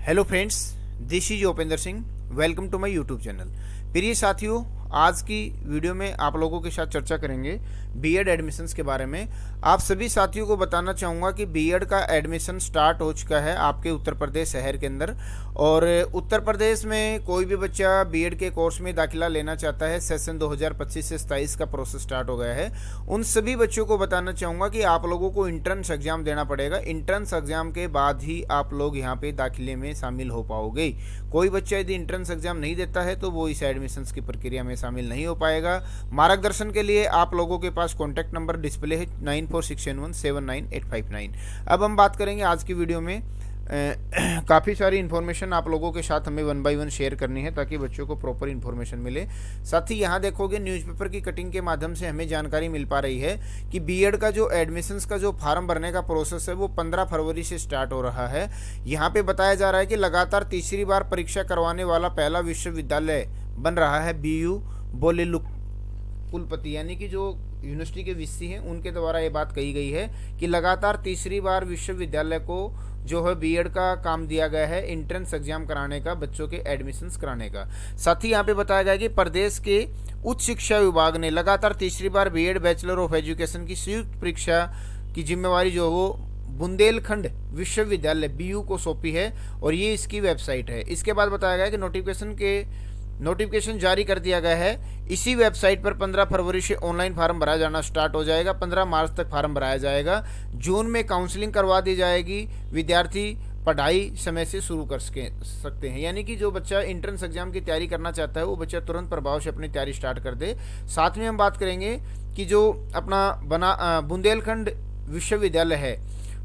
Hello friends, this is Upendra Singh. Welcome to my YouTube channel. प्रिय साथियों, आज की वीडियो में आप लोगों के साथ चर्चा करेंगे बीएड एडमिशन्स के बारे में। आप सभी साथियों को बताना चाहूँगा कि बीएड का एडमिशन स्टार्ट हो चुका है आपके उत्तर प्रदेश शहर के अंदर। और उत्तर प्रदेश में कोई भी बच्चा बीएड के कोर्स में दाखिला लेना चाहता है, सेशन 2025 से 27 का प्रोसेस स्टार्ट हो गया है। उन सभी बच्चों को बताना चाहूँगा कि आप लोगों को इंट्रेंस एग्जाम देना पड़ेगा। इंट्रेंस एग्जाम के बाद ही आप लोग यहाँ पे दाखिले में शामिल हो पाओगे। कोई बच्चा यदि इंट्रेंस एग्जाम नहीं देता है तो वो इस एडमिशन्स की प्रक्रिया में शामिल नहीं हो पाएगा। मार्गदर्शन के लिए आप लोगों के पास कॉन्टैक्ट नंबर डिस्प्ले है 9461179859। अब हम बात करेंगे आज की वीडियो में काफ़ी सारी इन्फॉर्मेशन आप लोगों के साथ हमें वन बाय वन शेयर करनी है ताकि बच्चों को प्रॉपर इन्फॉर्मेशन मिले। साथ ही यहाँ देखोगे न्यूज़पेपर की कटिंग के माध्यम से हमें जानकारी मिल पा रही है कि बीएड का जो एडमिशन्स का जो फॉर्म भरने का प्रोसेस है वो 15 फरवरी से स्टार्ट हो रहा है। यहाँ पे बताया जा रहा है कि लगातार तीसरी बार परीक्षा करवाने वाला पहला विश्वविद्यालय बन रहा है बीयू बोलेलुक कुलपति, यानी कि जो यूनिवर्सिटी के वीसी हैं उनके द्वारा ये बात कही गई है कि लगातार तीसरी बार विश्वविद्यालय को जो है बीएड का काम दिया गया है इंट्रेंस एग्जाम कराने का, बच्चों के एडमिशन्स कराने का। साथ ही यहाँ पे बताया गया कि प्रदेश के उच्च शिक्षा विभाग ने लगातार तीसरी बार बीएड बैचलर ऑफ एजुकेशन की संयुक्त परीक्षा की जिम्मेवारी जो वो बुंदेलखंड विश्वविद्यालय बीयू को सौंपी है और ये इसकी वेबसाइट है। इसके बाद बताया गया कि नोटिफिकेशन जारी कर दिया गया है। इसी वेबसाइट पर 15 फरवरी से ऑनलाइन फार्म भरा जाना स्टार्ट हो जाएगा। 15 मार्च तक फार्म भराया जाएगा। जून में काउंसलिंग करवा दी जाएगी। विद्यार्थी पढ़ाई समय से शुरू कर सकते हैं, यानी कि जो बच्चा एंट्रेंस एग्जाम की तैयारी करना चाहता है वो बच्चा तुरंत प्रभाव से अपनी तैयारी स्टार्ट कर दे। साथ में हम बात करेंगे कि जो अपना बुंदेलखंड विश्वविद्यालय है,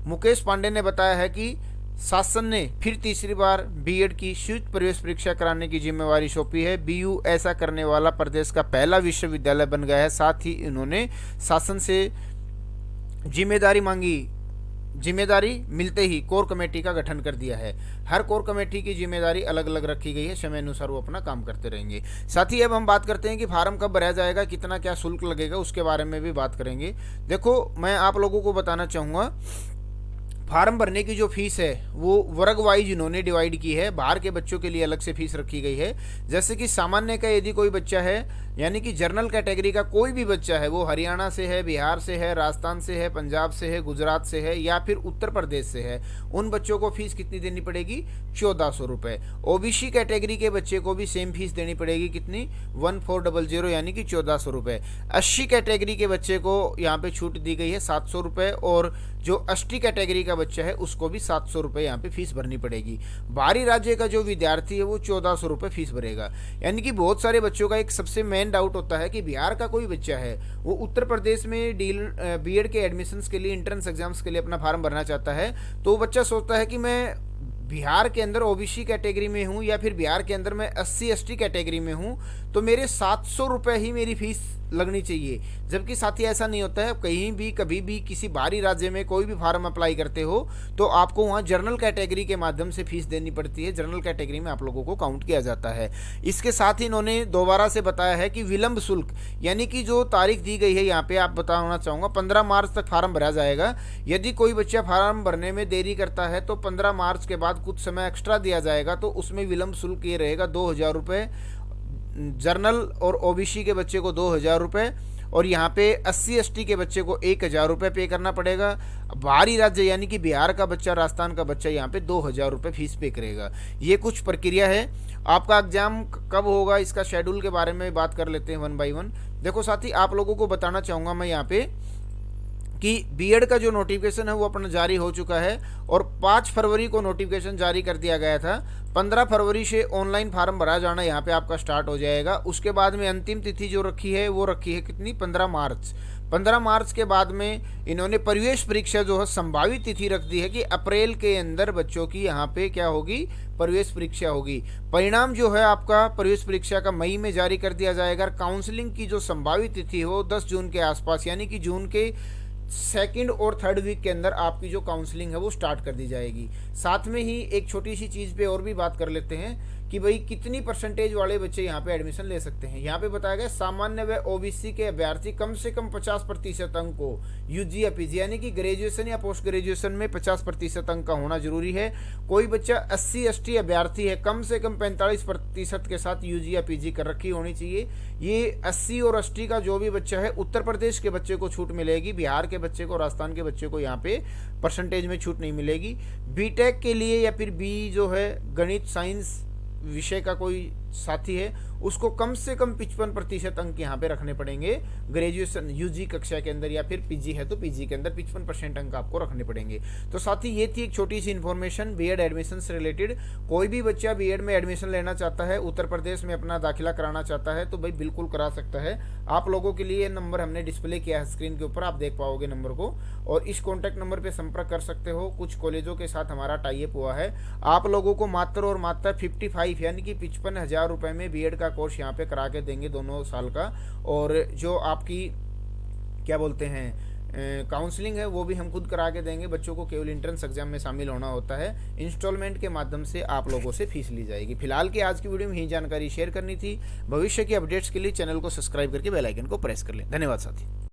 मुकेश पांडे ने बताया है कि शासन ने फिर तीसरी बार बीएड की संयुक्त प्रवेश परीक्षा कराने की जिम्मेवारी सौंपी है। बीयू ऐसा करने वाला प्रदेश का पहला विश्वविद्यालय बन गया है। साथ ही इन्होंने शासन से जिम्मेदारी मांगी। जिम्मेदारी मिलते ही कोर कमेटी का गठन कर दिया है। हर कोर कमेटी की जिम्मेदारी अलग अलग रखी गई है, समय अनुसार वो अपना काम करते रहेंगे। साथ ही अब हम बात करते हैं कि फार्म कब भरा जाएगा, कितना क्या शुल्क लगेगा, उसके बारे में भी बात करेंगे। देखो, मैं आप लोगों को बताना चाहूँगा फार्म भरने की जो फीस है वो वर्ग वाइज इन्होंने डिवाइड की है। बाहर के बच्चों के लिए अलग से फीस रखी गई है। जैसे कि सामान्य का यदि कोई बच्चा है, यानी कि जनरल कैटेगरी का कोई भी बच्चा है, वो हरियाणा से है, बिहार से है, राजस्थान से है, पंजाब से है, गुजरात से है या फिर उत्तर प्रदेश से है, उन बच्चों को फीस कितनी देनी पड़ेगी? 1400 रुपये। ओबीसी कैटेगरी के बच्चे को भी सेम फीस देनी पड़ेगी, कितनी? 1400, यानी कि 1400 रुपये। 80 कैटेगरी के बच्चे को यहाँ पे छूट दी गई है 700 रुपये, और जो 80 कैटेगरी का बच्चा है उसको भी 700 रुपये यहाँ पे फीस भरनी पड़ेगी। बाहरी राज्य का जो विद्यार्थी है वो 1400 रुपये फीस भरेगा। यानी कि बहुत सारे बच्चों का एक सबसे मेन डाउट होता है कि बिहार का कोई बच्चा है, वो उत्तर प्रदेश में बीएड के एडमिशन्स के लिए, इंट्रेंस एग्जाम्स के लिए अपना फॉर्म भरना चाहता है, तो वो बच्चा सोचता है कि मैं बिहार के अंदर ओबीसी कैटेगरी में हूँ या फिर बिहार के अंदर मैं SC/ST कैटेगरी में हूँ, तो मेरे 700 रुपये ही मेरी फीस लगनी चाहिए। जबकि साथी ऐसा नहीं होता है। कहीं भी कभी भी किसी बाहरी राज्य में कोई भी फार्म अप्लाई करते हो तो आपको वहाँ जनरल कैटेगरी के माध्यम से फीस देनी पड़ती है। जनरल कैटेगरी में आप लोगों को काउंट किया जाता है। इसके साथ ही इन्होंने दोबारा से बताया है कि विलंब शुल्क, यानी कि जो तारीख दी गई है यहाँ पे आप बताना चाहूँगा 15 मार्च तक फार्म भरा जाएगा। यदि कोई बच्चा फार्म भरने में देरी करता है तो 15 मार्च के बाद कुछ समय एक्स्ट्रा दिया जाएगा, तो उसमें विलंब शुल्क ये रहेगा 2000 रुपये। जनरल और ओबीसी के बच्चे को 2000 रुपये, और यहाँ पे SC/ST के बच्चे को 1000 रुपये पे करना पड़ेगा। बाहरी राज्य यानी कि बिहार का बच्चा, राजस्थान का बच्चा यहाँ पे 2000 रुपये फीस पे करेगा। ये कुछ प्रक्रिया है। आपका एग्जाम कब होगा, इसका शेड्यूल के बारे में बात कर लेते हैं वन बाय वन। देखो साथी, आप लोगों को बताना चाहूँगा मैं यहाँ पे कि बीएड का जो नोटिफिकेशन है वो अपना जारी हो चुका है और 5 फरवरी को नोटिफिकेशन जारी कर दिया गया था। 15 फरवरी से ऑनलाइन फार्म भरा जाना यहाँ पे आपका स्टार्ट हो जाएगा। उसके बाद में अंतिम तिथि जो रखी है वो रखी है कितनी? 15 मार्च। 15 मार्च के बाद में इन्होंने प्रवेश परीक्षा जो है संभावित तिथि रख दी है कि अप्रैल के अंदर बच्चों की यहाँ पे क्या होगी? प्रवेश परीक्षा होगी। परिणाम जो है आपका प्रवेश परीक्षा का मई में जारी कर दिया जाएगा। काउंसलिंग की जो संभावित तिथि हो 10 जून के आसपास, यानी कि जून के 2nd और 3rd वीक के अंदर आपकी जो काउंसलिंग है वो स्टार्ट कर दी जाएगी। साथ में ही एक छोटी सी चीज़ पे और भी बात कर लेते हैं कि भाई कितनी परसेंटेज वाले बच्चे यहाँ पे एडमिशन ले सकते हैं। यहाँ पे बताया गया सामान्य व ओबीसी के अभ्यर्थी कम से कम 50% अंक को यूजी या पीजी यानी कि ग्रेजुएशन या पोस्ट ग्रेजुएशन में 50% अंक का होना जरूरी है। कोई बच्चा SC ST अभ्यर्थी है कम से कम 45% के साथ यूजी या पीजी कर रखी होनी चाहिए। ये SC और ST का जो भी बच्चा है, उत्तर प्रदेश के बच्चे को छूट मिलेगी, बिहार के बच्चे को, राजस्थान के बच्चे को यहाँ पे परसेंटेज में छूट नहीं मिलेगी। बीटेक के लिए या फिर बी जो है गणित साइंस विषय का कोई साथी है उसको कम से कम 55% अंक यहाँ पे रखने पड़ेंगे ग्रेजुएशन यूजी कक्षा के अंदर, या फिर पीजी है तो पीजी के अंदर 55% अंक आपको रखने पड़ेंगे। तो साथ ही ये थी एक छोटी सी इन्फॉर्मेशन बीएड एडमिशन से रिलेटेड। कोई भी बच्चा बीएड में एडमिशन लेना चाहता है, उत्तर प्रदेश में अपना दाखिला कराना चाहता है तो भाई बिल्कुल करा सकता है। आप लोगों के लिए नंबर हमने डिस्प्ले किया है स्क्रीन के ऊपर, आप देख पाओगे नंबर को, और इस कॉन्टैक्ट नंबर पर संपर्क कर सकते हो। कुछ कॉलेजों के साथ हमारा टाई अप हुआ है। आप लोगों को मात्र और मात्र 55 यानी कि 55,000 रुपये में बीएड का कोर्स यहाँ पे करा के देंगे दोनों साल का। और जो आपकी क्या बोलते हैं काउंसलिंग है वो भी हम खुद करा के देंगे। बच्चों को केवल एंट्रेंस एग्जाम में शामिल होना होता है, इंस्टॉलमेंट के माध्यम से आप लोगों से फीस ली जाएगी। फिलहाल की आज की वीडियो में यही जानकारी शेयर करनी थी। भविष्य की अपडेट्स के लिए चैनल को सब्सक्राइब करके बेल आइकन को प्रेस कर लें। धन्यवाद साथी।